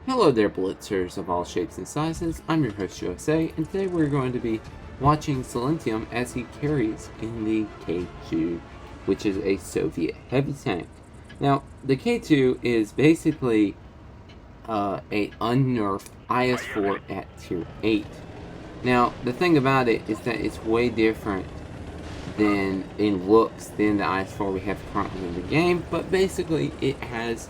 Hello there, Blitzers of all shapes and sizes. I'm your host, USA, and today we're going to be watching Silentium as he carries in the K2, which is a Soviet heavy tank. Now, the K2 is basically a unnerfed IS-4 at Tier 8. Now, the thing about it is that it's way different than in looks than the IS-4 we have currently in the game, but basically it has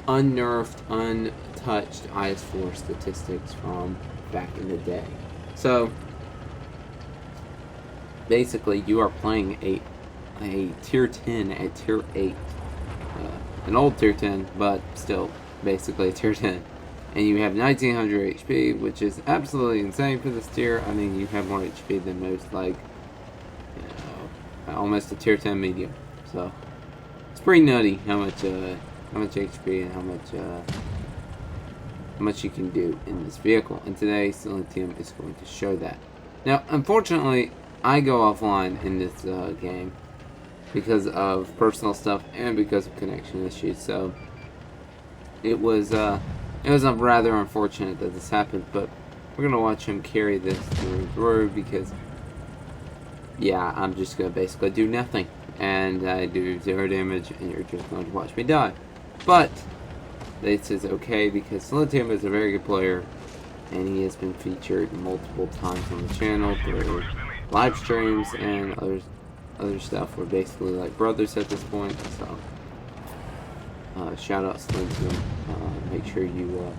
unnerfed, untouched IS-4 statistics from back in the day. So basically, you are playing a tier 10 at tier 8, an old tier 10, but still basically a tier 10. And you have 1900 HP, which is absolutely insane for this tier. I mean, you have more HP than most, like, almost a tier 10 medium. So it's pretty nutty how much HP and how much you can do in this vehicle. And today, Silentium is going to show that. Now, unfortunately, I go offline in this game because of personal stuff and because of connection issues. So it was rather unfortunate that this happened, but we're gonna watch him carry this through because, yeah, I'm just gonna basically do nothing, and I do 0 damage, and you're just going to watch me die. But this is okay because Silentium is a very good player, and he has been featured multiple times on the channel through live streams and other stuff. We're basically like brothers at this point. So shout out Silentium. Make sure you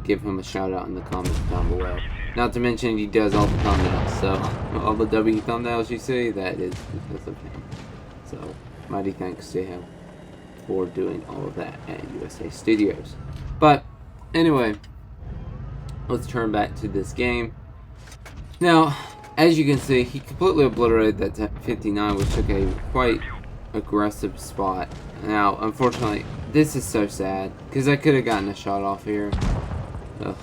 give him a shout out in the comments down below. Not to mention he does all the thumbnails, so all the W thumbnails you see, that is because of him. So mighty thanks to him for doing all of that at USA Studios. But anyway, let's turn back to this game. Now, as you can see, he completely obliterated that 59, which took a quite aggressive spot. Now, unfortunately, this is so sad because I could have gotten a shot off here. Ugh.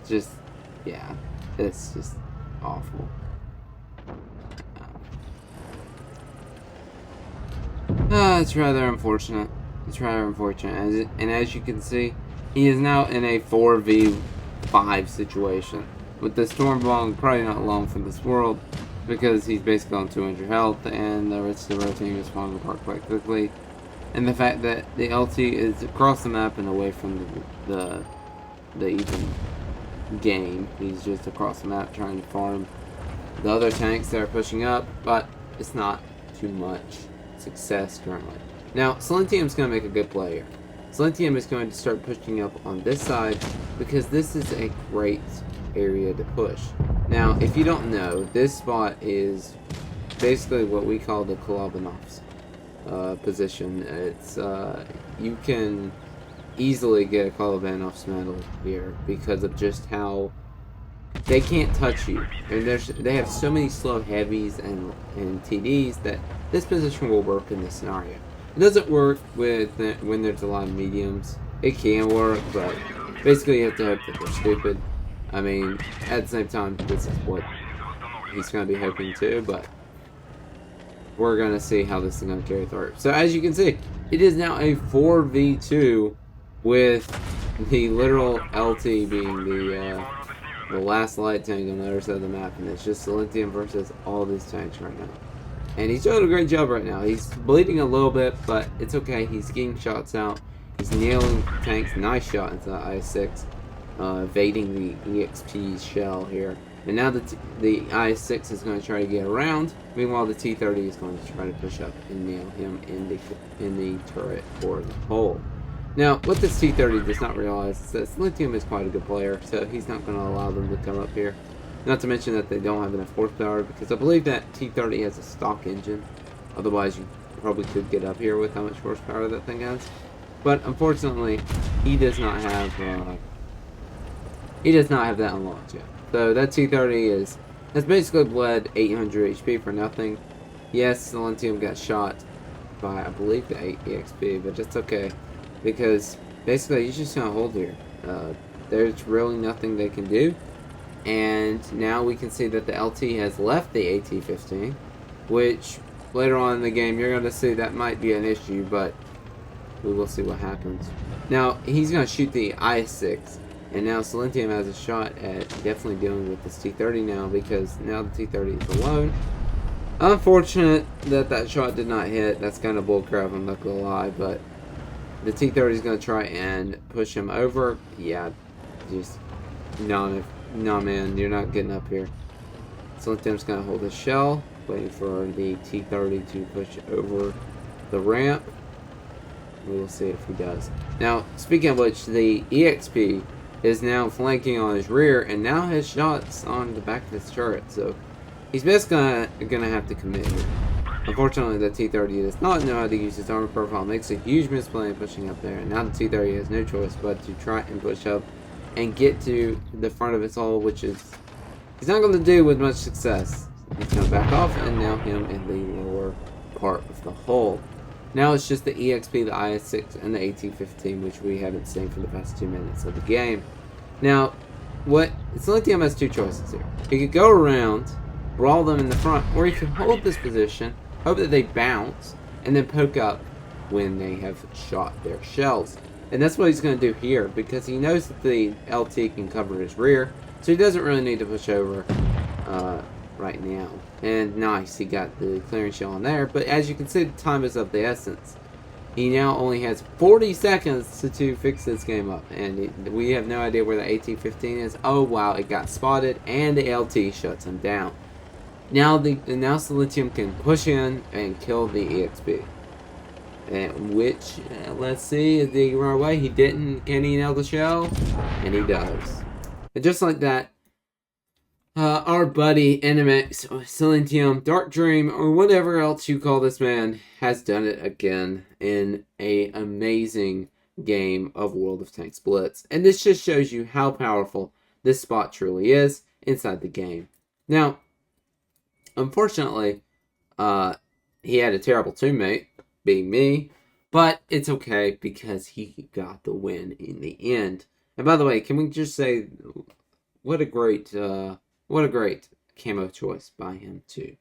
Just, yeah, it's just awful. It's rather unfortunate. It's rather unfortunate. And as you can see, he is now in a 4v5 situation. With the Stormvong probably not long from this world, because he's basically on 200 health, and the rest of the team is falling apart quite quickly. And the fact that the LT is across the map and away from the even game. He's just across the map trying to farm the other tanks that are pushing up, but it's not too much success currently. Now, Silentium's going to make a good play here. Silentium is going to start pushing up on this side because this is a great area to push. Now, if you don't know, this spot is basically what we call the Kolobanov's position. It's you can easily get a Kolobanov's medal here because of just how they can't touch you, and they have so many slow heavies and TDs that this position will work in this scenario. It doesn't work when there's a lot of mediums. It can work, but basically you have to hope that they're stupid. I mean, at the same time, this is what he's going to be hoping to, but we're going to see how this is going to carry through. So as you can see, it is now a 4v2 with the literal LT being the last light tank on the other side of the map, and it's just Silentium versus all these tanks right now. And he's doing a great job right now. He's bleeding a little bit, but it's okay. He's getting shots out. He's nailing tanks. Nice shot into the IS-6, evading the EXP shell here. And now the IS-6 is going to try to get around. Meanwhile, the T-30 is going to try to push up and nail him in the turret or the hole. Now, what this T-30 does not realize is that Silentium is quite a good player, so he's not going to allow them to come up here. Not to mention that they don't have enough horsepower, because I believe that T-30 has a stock engine. Otherwise, you probably could get up here with how much horsepower that thing has. But unfortunately, he does not have that unlocked yet. So that T-30 has basically bled 800 HP for nothing. Yes, Silentium got shot by, I believe, the 8 EXP, but it's okay. Because basically he's just gonna hold here. There's really nothing they can do, and now we can see that the LT has left the AT-15, which later on in the game you're gonna see that might be an issue, but we will see what happens. Now, he's going to shoot the IS-6. And now Silentium has a shot at definitely dealing with this T-30 now, because now the T-30 is alone. Unfortunate that that shot did not hit. That's kind of bullcrap, I'm not going to lie. But the T-30 is going to try and push him over. Yeah, just, no man, you're not getting up here. Silentium's going to hold his shell, waiting for the T-30 to push over the ramp. We will see if he does. Now, speaking of which, the EXP is now flanking on his rear, and now has shots on the back of his turret, so he's basically gonna have to commit here. Unfortunately, the T-30 does not know how to use his armor profile, makes a huge misplay in pushing up there, and now the T-30 has no choice but to try and push up and get to the front of his hull, which is he's not going to do with much success. He's going to back off, and now him in the lower part of the hull. Now it's just the EXP, the IS-6, and the AT-15, which we haven't seen for the past 2 minutes of the game. Now, Silentium has two choices here. He could go around, brawl them in the front, or he could hold this position, hope that they bounce, and then poke up when they have shot their shells. And that's what he's going to do here, because he knows that the LT can cover his rear, so he doesn't really need to push over right now. And nice, he got the clearing shell on there, but as you can see, the time is of the essence. He now only has 40 seconds to fix this game up, and we have no idea where the AT-15 is. Oh wow, it got spotted, and the LT shuts him down. Now Silentium can push in and kill the EXP. And which, let's see, is he run away? He didn't. Can he nail the shell? And he does. And just like that, our buddy NMX, Silentium, Dark Dream, or whatever else you call this man, has done it again in an amazing game of World of Tanks Blitz. And this just shows you how powerful this spot truly is inside the game. Now, unfortunately, he had a terrible teammate, being me, but it's okay because he got the win in the end. And by the way, can we just say, what a great camo choice by him too.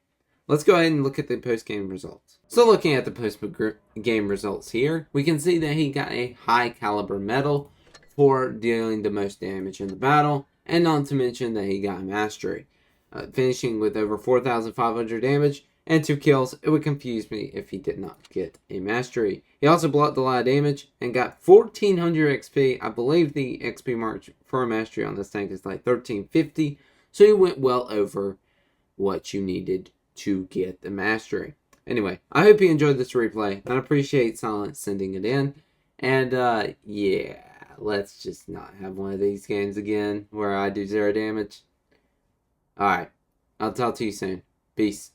Let's go ahead and look at the post-game results. So looking at the post-game results here, we can see that he got a high caliber medal for dealing the most damage in the battle, and not to mention that he got mastery, finishing with over 4,500 damage and 2 kills. It would confuse me if he did not get a mastery. He also blocked a lot of damage and got 1,400 XP. I believe the XP mark for a mastery on this tank is like 1,350. So he went well over what you needed to get the mastery. Anyway, I hope you enjoyed this replay. I appreciate Silent sending it in. And yeah, let's just not have one of these games again where I do 0 damage. Alright, I'll talk to you soon. Peace.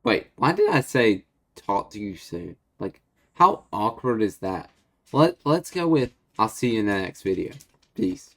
Wait, why did I say talk to you soon? Like, how awkward is that? Let's go with I'll see you in the next video. Peace.